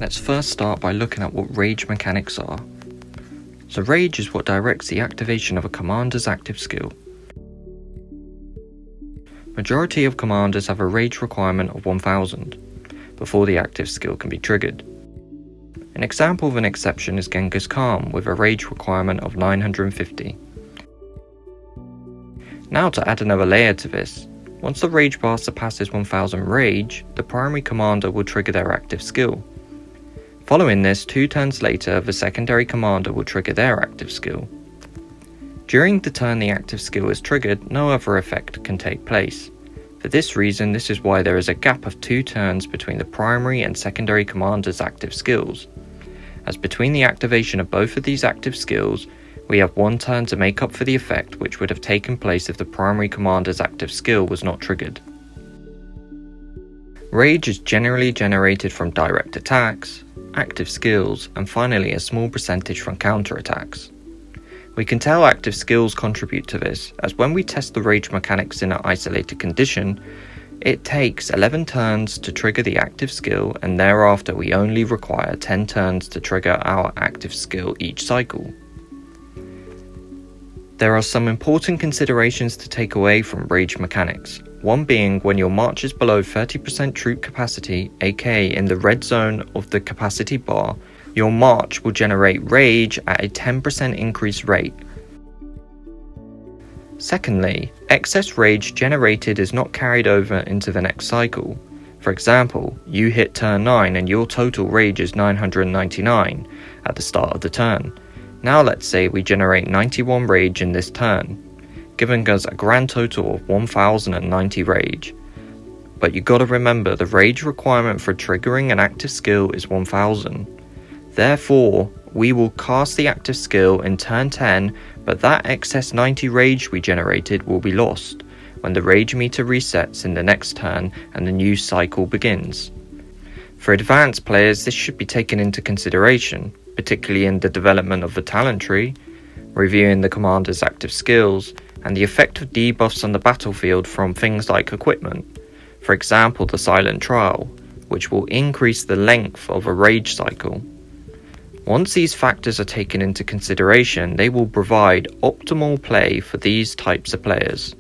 Let's first start by looking at what rage mechanics are. So rage is what directs the activation of a commander's active skill. Majority of commanders have a rage requirement of 1000 before the active skill can be triggered. An example of an exception is Genghis Khan with a rage requirement of 950. Now to add another layer to this, once the rage bar surpasses 1000 rage, the primary commander will trigger their active skill. Following this, 2 turns later, the secondary commander will trigger their active skill. During the turn the active skill is triggered, no other effect can take place. For this reason, this is why there is a gap of 2 turns between the primary and secondary commander's active skills, as between the activation of both of these active skills, we have 1 turn to make up for the effect which would have taken place if the primary commander's active skill was not triggered. Rage is generally generated from direct attacks, active skills, and finally a small percentage from counterattacks. We can tell active skills contribute to this, as when we test the rage mechanics in an isolated condition, it takes 11 turns to trigger the active skill, and thereafter we only require 10 turns to trigger our active skill each cycle. There are some important considerations to take away from rage mechanics, one being when your march is below 30% troop capacity, aka in the red zone of the capacity bar, your march will generate rage at a 10% increase rate. Secondly, excess rage generated is not carried over into the next cycle. For example, you hit turn 9 and your total rage is 999 at the start of the turn. Now let's say we generate 91 rage in this turn, giving us a grand total of 1090 rage. But you gotta remember the rage requirement for triggering an active skill is 1000. Therefore, we will cast the active skill in turn 10, but that excess 90 rage we generated will be lost when the rage meter resets in the next turn and the new cycle begins. For advanced players, this should be taken into consideration, particularly in the development of the talent tree, reviewing the commander's active skills, and the effect of debuffs on the battlefield from things like equipment, for example the silent trial, which will increase the length of a rage cycle. Once these factors are taken into consideration, they will provide optimal play for these types of players.